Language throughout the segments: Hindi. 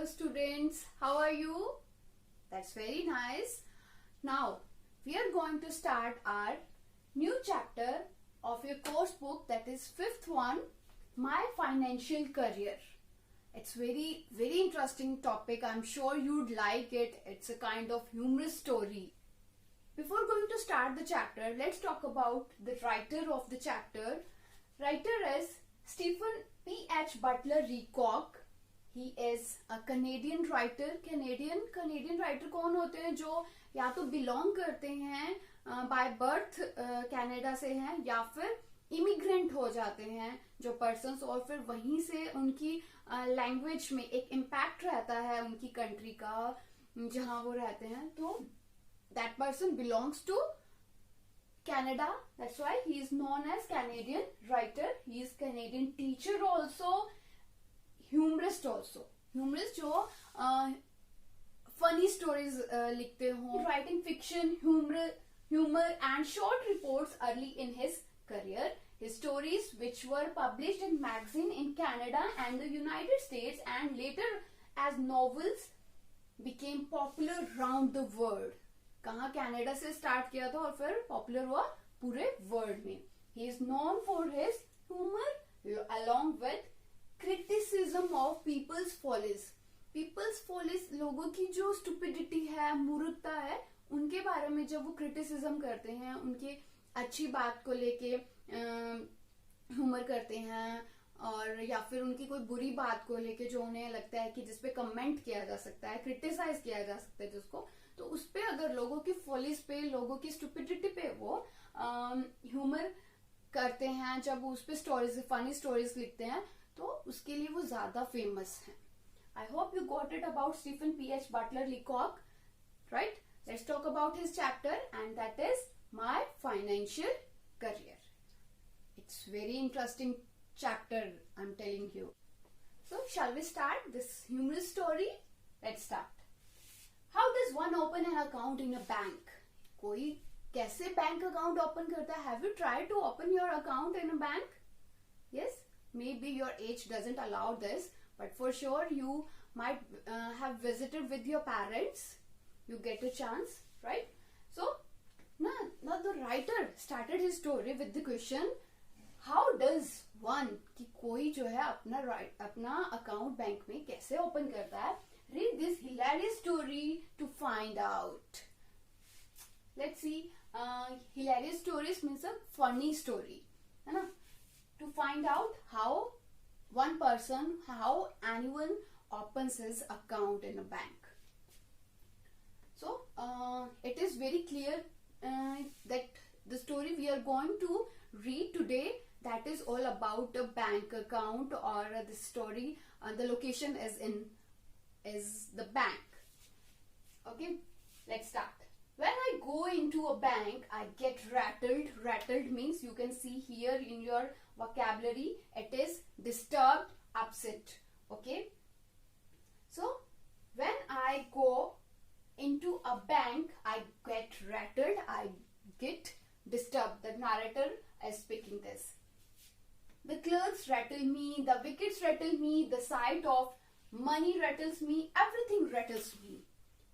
Hello students, how are you? That's very nice. Now, we are going to start our new chapter of your course book, that is fifth one, My Financial Career. It's very interesting topic. I'm sure you'd like it. It's a kind of humorous story. Before going to start the chapter, let's talk about the writer of the chapter. Writer is Stephen P.H. Butler Leacock. He is a Canadian writer. Canadian writer कौन होते हैं जो या तो बिलोंग करते हैं बाय बर्थ कनाडा से हैं या फिर इमिग्रेंट हो जाते हैं जो पर्सन्स और फिर वहीं से उनकी लैंग्वेज में एक इम्पैक्ट रहता है उनकी कंट्री का जहां वो रहते हैं तो that person belongs to Canada. That's why he is known as Canadian writer. He is Canadian teacher also. Humorist also. Humorist जो funny stories लिखते हो. Writing fiction, humor and short reports early in his career. His stories which were published in magazine in Canada and the United States and later as novels became popular round the world. कहाँ कनाडा से स्टार्ट किया था और फिर पॉपुलर हुआ पूरे वर्ल्ड में. He is known for his humour along with criticism of people's follies. People's follies लोगों की जो स्टुपिडिटी है, मूर्खता है, उनके बारे में जब वो क्रिटिसिज्म करते हैं, उनके अच्छी बात को लेके ह्यूमर करते हैं और या फिर उनकी कोई बुरी बात को लेके जो उन्हें लगता है कि जिसपे कमेंट किया जा सकता है, क्रिटिसाइज किया जा सकता है जिसको, तो उस पे अगर लोगों की फॉलिस पे, लोगों की स्टुपिडिटी पे वो ह्यूमर करते हैं, जब उस पे स्टोरीज, फनी स्टोरीज लिखते हैं, तो उसके लिए वो ज्यादा फेमस हैं. I hope you got it about Stephen P H. Butler Leacock, right? Let's talk about his chapter and that is my financial career. It's very interesting chapter, I'm telling you. So shall we start this humorous story? Let's start. How does one open an account in a bank? कोई कैसे बैंक अकाउंट ओपन करता है? Have you tried to open your account in a bank? Yes, maybe your age doesn't allow this, but for sure you might have visited with your parents. You get a chance, right? So now the writer started his story with the question, how does one, कि कोई जो है अपना अकाउंट बैंक में कैसे ओपन करता है? Read this hilarious story to find out. Let's see. Hilarious stories means a funny story, है ना? To find out how one person, how anyone opens his account in a bank. So it is very clear that the story we are going to read today, that is all about a bank account, or the story, the location is the bank. Okay, let's start. When I go into a bank, I get rattled. Rattled means, you can see here in your vocabulary, it is disturbed, upset. Okay, so when I go into a bank, I get rattled, I get disturbed. The narrator is speaking this. The clerks rattle me, the wickets rattle me, the sight of money rattles me, everything rattles me.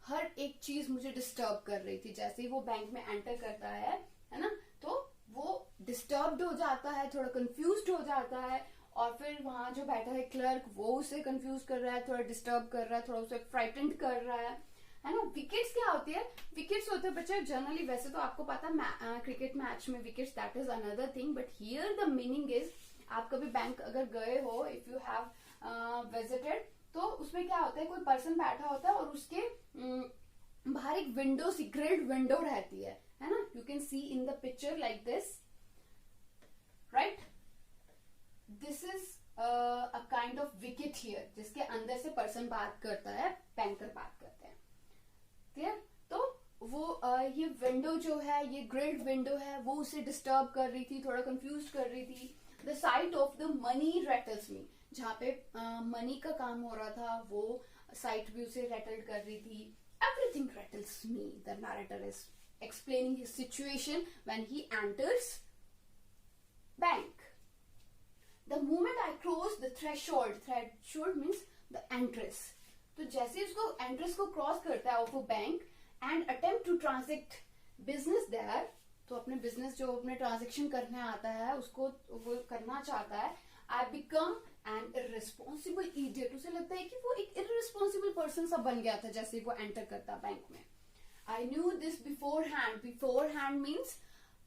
हर एक चीज मुझे डिस्टर्ब कर रही थी. जैसे ही वो बैंक में एंटर करता है ना, तो वो डिस्टर्ब्ड हो जाता है, थोड़ा कंफ्यूज्ड हो जाता है, और फिर वहां जो बैठा है क्लर्क, वो उसे कंफ्यूज कर रहा है, थोड़ा डिस्टर्ब कर रहा है, थोड़ा उसे फ्राइटेंड कर रहा है ना. विकेट्स क्या होती है? विकेट्स होते हैं बच्चे जनरली, वैसे तो आपको पता क्रिकेट मैच में wickets, that is another thing, but here the meaning is, आप कभी बैंक अगर गए हो, इफ यू हैव विजिटेड, तो उसमें क्या होता है, कोई पर्सन बैठा होता है और उसके बाहर एक विंडो सी, ग्रिल्ड विंडो रहती है ना. You can C in the picture like this, right? This is a kind of wicket here, जिसके अंदर से पर्सन बात करता है, बैंकर बात करते हैं. क्लियर? तो वो ये विंडो जो है, ये ग्रिल्ड विंडो है, वो उसे डिस्टर्ब कर रही थी, थोड़ा कंफ्यूज कर रही थी. The sight of the money rattles me. जहाँ पे मनी का काम हो रहा था, वो साइट भी उसे रैटल कर रही थी. Everything rattles me. The narrator is explaining his situation when he enters bank. The moment I cross the threshold means the entrance. तो जैसे उसको एंट्रेंस को क्रॉस करता है of a bank and attempt to transact business there, तो अपने बिजनेस जो अपने ट्रांजेक्शन करने आता है उसको वो करना चाहता है, I become an irresponsible idiot, उसे लगता है कि वो एक इररिस्पॉन्सिबल पर्सन सा बन गया था जैसे वो एंटर करता बैंक में. I knew this before hand means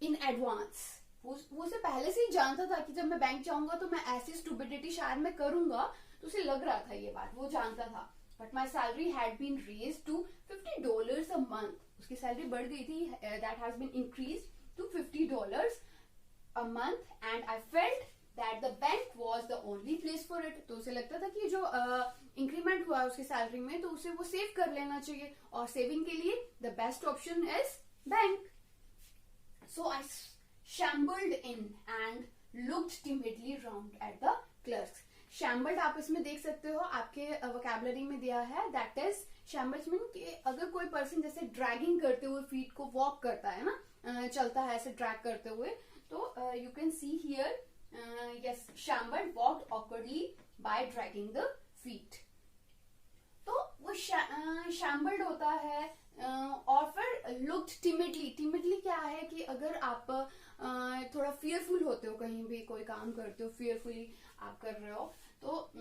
in advance. वो उसे पहले से ही जानता था कि जब मैं बैंक जाऊंगा तो मैं ऐसी स्टूपिडिटी शायद मैं करूंगा, तो उसे लग रहा था ये बात, वो जानता था. But my salary had been raise to $50 a month. उसकी सैलरी बढ़ गई थी, that has been increase to $50 a month and I felt that the bank was the only place for it. तो उसे लगता था कि जो इंक्रीमेंट हुआ उसकी सैलरी में तो उसे वो सेव कर लेना चाहिए, और सेविंग के लिए the best option is bank. So I shambled in and looked timidly round at the clerks. Shambled आप इसमें देख सकते हो, आपके वोकैबुलरी में दिया है. दैट इज shambles मीन कि अगर कोई पर्सन जैसे ड्रैगिंग करते हुए फीट को वॉक करता है ना, चलता है ऐसे ड्रैग करते हुए, तो you can see here yes shambled walked awkwardly by dragging the feet. तो वो shambled होता है. और फिर लुक्ड टिमिडली क्या है कि अगर आप थोड़ा फियरफुल होते हो, कहीं भी कोई काम करते हो फियरफुली आप कर रहे हो, तो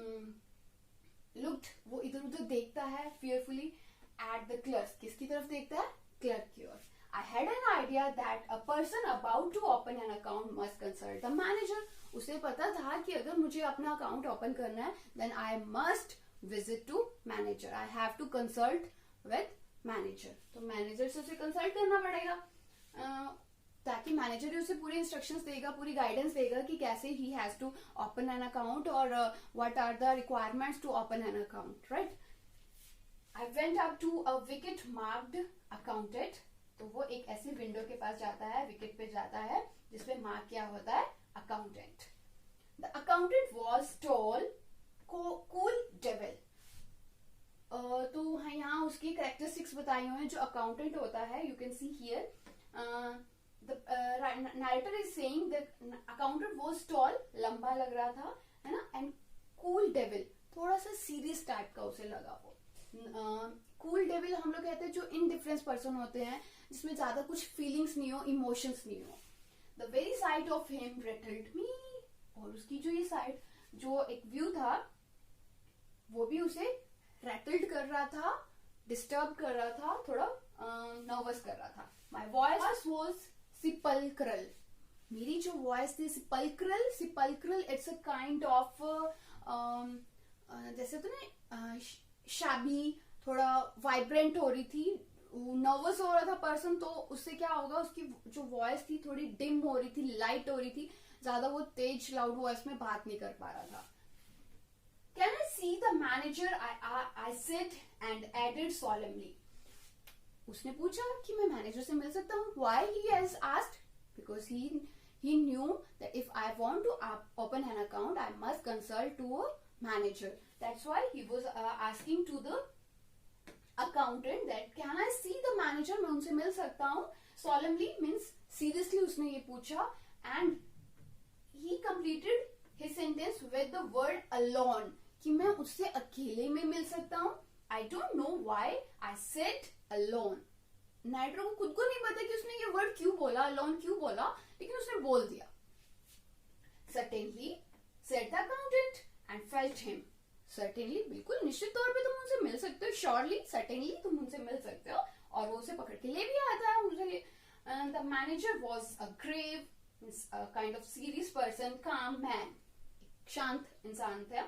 लुक्ड वो इधर उधर देखता है फियरफुली एट द क्लर्क. किसकी तरफ देखता है? क्लर्क की ओर. I had an idea that a person about to open an account must consult the manager. उसे पता था कि अगर मुझे अपना अकाउंट ओपन करना है then I must visit to manager, I have to consult with manager. तो मैनेजर से उसे कंसल्ट करना पड़ेगा, ताकि मैनेजर ही उसे पूरे इंस्ट्रक्शंस देगा, पूरी गाइडेंस देगा कि कैसे he has to open an account और what are the requirements to open an account, right. I went up to a wicket marked accountant. तो वो एक ऐसी विंडो के पास जाता है, विकेट पे जाता है जिसपे मार्क क्या होता है? Accountant. The accountant was tall, cool devil. तो यहाँ उसकी कैरेक्टरिस्टिक्स बताई हुई हैं जो अकाउंटेंट होता है. You can see here the narrator is saying the accountant was tall, लंबा लग रहा था, है ना, एंड कूल डेविल, थोड़ा सा सीरियस टाइप का उसे लगा वो. कूल डेविल हम लोग कहते हैं जो इनडिफरेंस पर्सन होते हैं, जिसमें ज्यादा कुछ फीलिंग्स नहीं हो, इमोशंस नहीं हो. The very sight of him rattled me. और उसकी जो ये साइड, जो एक व्यू था, वो भी उसे रैटल्ड कर रहा था, डिस्टर्ब कर रहा था, थोड़ा नर्वस कर रहा था. My voice was sepulchral. मेरी जो वॉइस थी sepulchral it's a kind of जैसे तो ना शाबी, थोड़ा वाइब्रेंट हो रही थी. नर्वस हो रहा था पर्सन, तो उससे क्या होगा, उसकी जो वॉइस थी थोड़ी डिम हो रही थी, लाइट हो रही थी, ज्यादा वो तेज लाउड वॉइस में बात नहीं कर पा रहा था. Can I see the manager? I said and added solemnly. उसने पूछा कि मैं मैनेजर से मिल सकता हूँ. Why he has asked? Because he knew that if I want to open an account, I must consult to a manager. That's why he was asking to the accountant that can I see the manager? मैं उनसे मिल सकता हूँ. Solemnly means seriously उसने ये पूछा, and he completed his sentence with the word alone. कि मैं उससे अकेले में मिल सकता हूँ. I don't know why I said alone. Nitro को खुद को नहीं पता कि उसने ये वर्ड क्यों बोला, alone क्यों बोला, लेकिन उसने बोल दिया. Certainly said the accountant and felt him. Certainly बिल्कुल निश्चित तौर पे तुम उनसे मिल सकते हो. Surely certainly तुम उनसे मिल सकते हो. और वो उसे पकड़ के ले भी आता है उनसे. The manager was a grave, a kind of serious person, calm man. शांत इंसान था.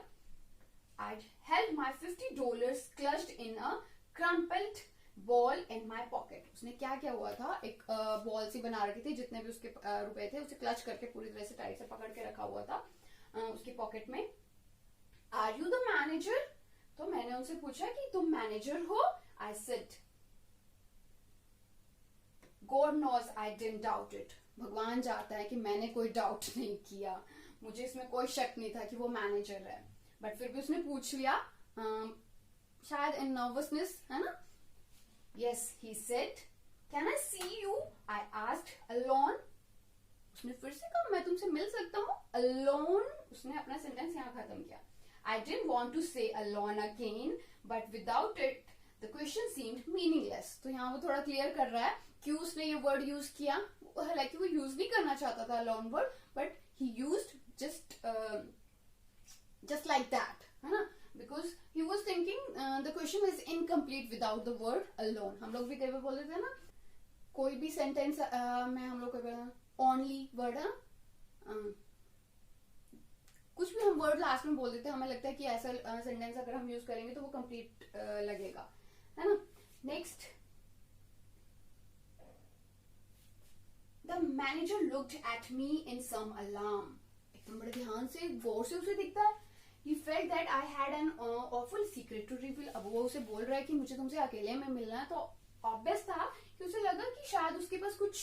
I held my $50 clutched in a crumpled ball in my pocket. उसने क्या क्या हुआ था, एक बॉल सी बना रखी थी, जितने भी उसके रुपए थे उसे क्लच करके पूरी तरह से टाइट से पकड़ के रखा हुआ था उसकी पॉकेट में. Are you the manager? तो मैंने उनसे पूछा कि तुम मैनेजर हो. I said, God knows I didn't doubt it. भगवान जानता है कि मैंने कोई डाउट नहीं किया, मुझे इसमें कोई शक नहीं था कि वो मैनेजर है. बट फिर भी उसने पूछ लिया, शायद इन नर्वसनेस, है ना. Yes, he said, can I see you? I asked alone. उसने फिर से कहा मैं तुमसे मिल सकता हूँ. Alone. उसने अपना सेंटेंस यहाँ खत्म किया. I didn't want to say alone again, but without it, the question seemed meaningless. तो यहाँ वो थोड़ा क्लियर कर रहा है क्यों उसने ये वर्ड यूज किया. हालांकि वो यूज नहीं करना चाहता था alone word, but he used just like that, है ना, because he was thinking the question is incomplete without the word alone. हम लोग भी कई बार बोल देते हैं ना, कोई भी सेंटेंस में हम लोग कई बार only वर्ड है, कुछ भी हम वर्ड लास्ट में बोल देते हैं, हमें लगता है कि ऐसा सेंटेंस अगर हम यूज करेंगे तो वो कंप्लीट लगेगा, है ना. Next, the manager looked at me in some alarm. एकदम बड़े ध्यान से गौर से उसे दिखता है. He felt that I had an awful secret to reveal. अब वो उसे बोल रहा है कि मुझे तुमसे अकेले में मिलना है, तो ऑब्वियस था कि उसे लगा कि शायद उसके पास कुछ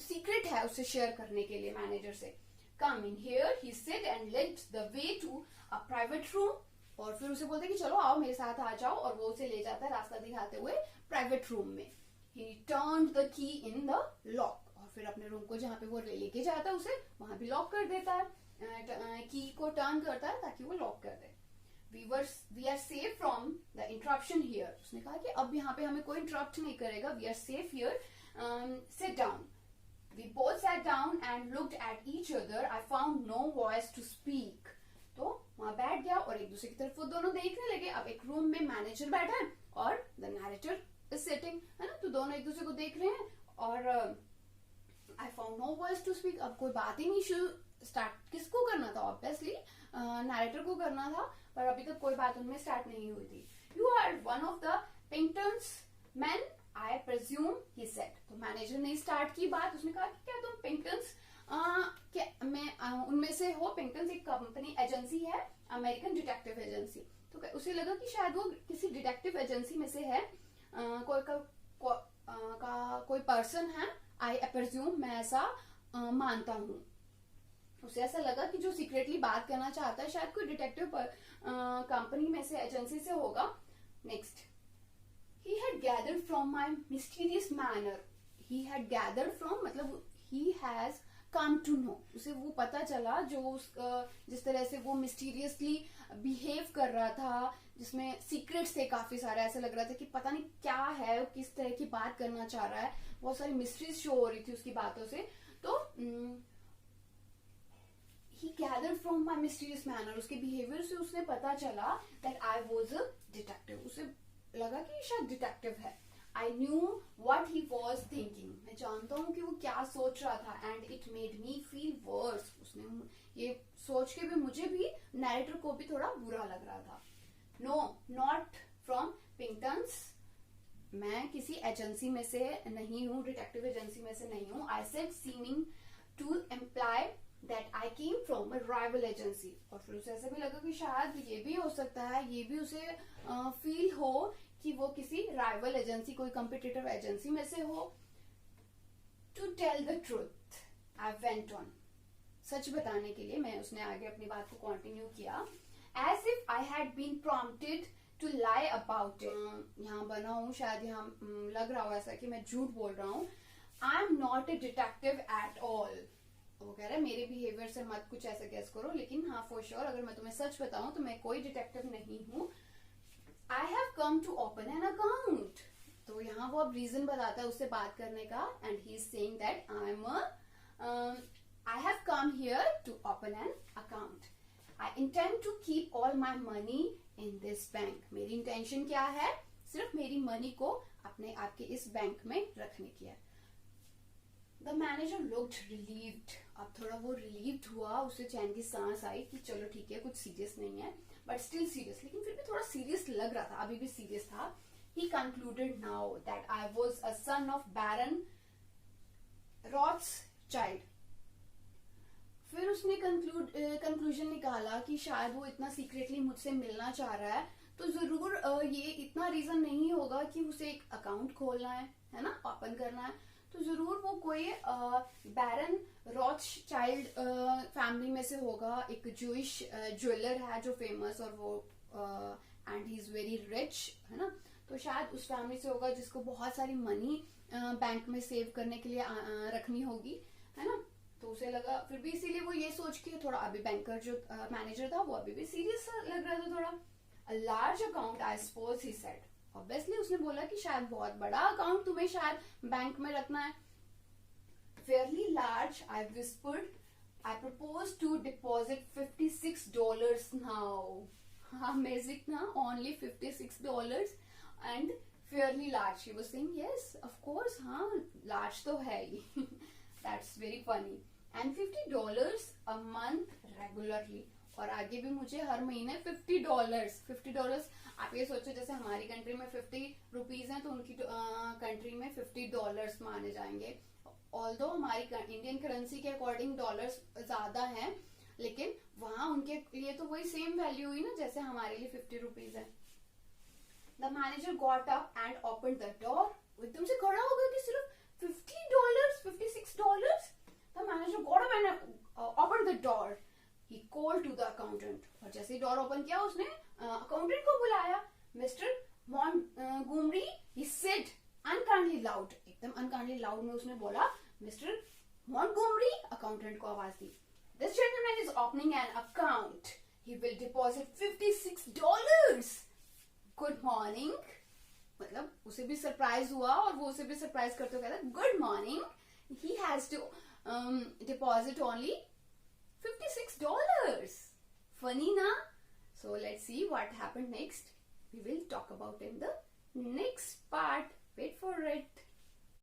सीक्रेट है उससे शेयर करने के लिए मैनेजर से. Come in here, he said and led the way to a private room. और फिर उसे बोलते कि चलो आओ मेरे साथ आ जाओ, और वो उसे ले जाता है रास्ता दिखाते हुए प्राइवेट रूम में. He turned the key in the lock. और फिर अपने रूम को जहाँ पे वो लेके जाता है उसे वहां भी लॉक कर देता है, की को टर्न करता है ताकि वो लॉक कर दे. We are safe from the interruption here. उसने कहा कि अब यहाँ पे हमें कोई इंटरप्ट नहीं करेगा. We are safe here. Sit down. We both sat down and looked at each other. I found no voice to speak. तो वहां बैठ गया और एक दूसरे की तरफ वो दोनों देखने लगे. अब एक रूम में मैनेजर बैठा है और द नैरेटर इज सिटिंग, है ना, तो दोनों एक दूसरे को देख रहे हैं. और I found no voice to speak. अब कोई बात ही नहीं शुरू स्टार्ट किसको करना था, ऑब्वियसली नैरेटर को करना था, पर अभी तक कोई बात उनमें स्टार्ट नहीं हुई थी. You are one of the Pingtons man I presume, he said. तो मैनेजर ने स्टार्ट की बात. उसने कहा कि क्या तुम पिंगटन्स उनमें से हो. पिंगटन्स एक कंपनी एजेंसी है, अमेरिकन डिटेक्टिव एजेंसी. तो उसे लगा कि शायद वो किसी डिटेक्टिव एजेंसी में से है, कोई पर्सन है. आई प्रेज्यूम, मैं ऐसा मानता हूँ. उसे ऐसा लगा कि जो सीक्रेटली बात करना चाहता है शायद कोई डिटेक्टिव कंपनी में से, एजेंसी से होगा. Next, he had gathered from my mysterious manner. He had gathered from मतलब he has come to know. उसे वो पता चला जो जिस तरह से वो मिस्टीरियसली बिहेव कर रहा था, जिसमें सीक्रेट्स थे काफी सारे. ऐसा लग रहा था कि पता नहीं क्या है, किस तरह की बात करना चाह रहा है. बहुत सारी मिस्ट्रीज शो हो रही थी उसकी बातों से. तो he gathered from my mysterious manner. उसके बिहेवियर से उसने पता चला that I was a detective. उसे लगा कि शायद डिटेक्टिव है. I knew what he was thinking. मैं जानता हूँ कि वो क्या सोच रहा था. And it made me feel worse. उसने ये सोच के भी मुझे भी, नैरेटर को भी थोड़ा बुरा लग रहा था. No, not from Pinktons. मैं किसी एजेंसी में से नहीं हूँ, डिटेक्टिव एजेंसी में से नहीं हूँ. I said seeming to imply that I came from a rival agency. और फिर उसे ऐसा भी लगा कि शायद ये भी हो सकता है, ये भी उसे फील हो कि वो किसी राइवल एजेंसी, कोई कॉम्पिटिटिव एजेंसी में से हो. To tell the truth I went on. सच बताने के लिए मैं, उसने आगे अपनी बात को कंटिन्यू किया. As if I had been prompted to lie about it. यहाँ बना हूँ, शायद यहाँ लग रहा हो ऐसा कि मैं झूठ बोल रहा हूँ. I am not a detective at all. वो कह रहा है मेरे बिहेवियर से मत कुछ ऐसा गेस करो, लेकिन हाँ फॉर श्योर अगर मैं तुम्हें सच बताऊं तो मैं कोई डिटेक्टिव नहीं हूँ. I have come to open an account. तो यहाँ वो अब रीजन बताता है उससे बात करने का. And he is saying that I have come here to open an account. I intend to keep all my money in this bank. मेरी इंटेंशन क्या है, सिर्फ मेरी मनी को अपने आपके इस बैंक में रखने की है. The manager looked relieved. अब थोड़ा वो relieved हुआ, उसे चैन की सांस आई कि चलो ठीक है, कुछ सीरियस नहीं है, but still serious. लेकिन फिर भी थोड़ा सीरियस लग रहा था, अभी भी सीरियस था. He concluded now that I was a son of Baron Rothschild. फिर उसने कंक्लूजन निकाला कि शायद वो इतना सीक्रेटली मुझसे मिलना चाह रहा है, तो जरूर ये इतना रीजन नहीं होगा कि उसे एक अकाउंट खोलना है ना, ओपन करना है. तो जरूर वो कोई बैरन रॉथस्चाइल्ड फैमिली में से होगा. एक जूइश ज्वेलर है जो फेमस, और वो and he is very rich, है ना. तो शायद उस फैमिली से होगा जिसको बहुत सारी मनी बैंक में सेव करने के लिए रखनी होगी, है ना. तो उसे लगा, फिर भी इसीलिए वो ये सोच के थोड़ा, अभी बैंकर जो मैनेजर था वो अभी भी सीरियस लग रहा था थोड़ा. A large account I suppose he said. Obviously उसने बोला कि शायद बहुत बड़ा अकाउंट तुम्हें शायद बैंक में रखना है. Fairly large, I whispered. I propose to deposit $56 now. Amazing, na? Only $56 and fairly large. She was saying, yes, of course, हाँ, large तो है ही. That's very funny. And $50 a month regularly. और आगे भी मुझे हर महीने $50. आप ये सोचो जैसे हमारी कंट्री में 50 रुपीज है तो उनकी कंट्री में $50 माने जाएंगे. ऑल्दो हमारी इंडियन करेंसी के अकॉर्डिंग डॉलर्स ज्यादा हैं, लेकिन वहां उनके लिए तो वही सेम वैल्यू हुई ना जैसे हमारे लिए 50 रुपीज है. The manager got up and open the door. एकदम से खड़ा हो गया कि सिर्फ $50, $56. The manager got up and open the door. He called to the accountant. और जैसे ही डोर ओपन किया उसने अकाउंटेंट को बुलाया. Mister Montgomery, he said unkindly loud. एकदम अनकाइंडली लाउड में उसने बोला, मिस्टर मोंटगोमरी. अकाउंटेंट को आवाज दी. This gentleman is opening an account. He will deposit $56. Good morning. मतलब उसे भी सरप्राइज हुआ और वो उसे भी सरप्राइज करते हुए कहता, good morning. He has to deposit only $56. Funny, na? So let's see what happened next. We will talk about in the next part. Wait for it.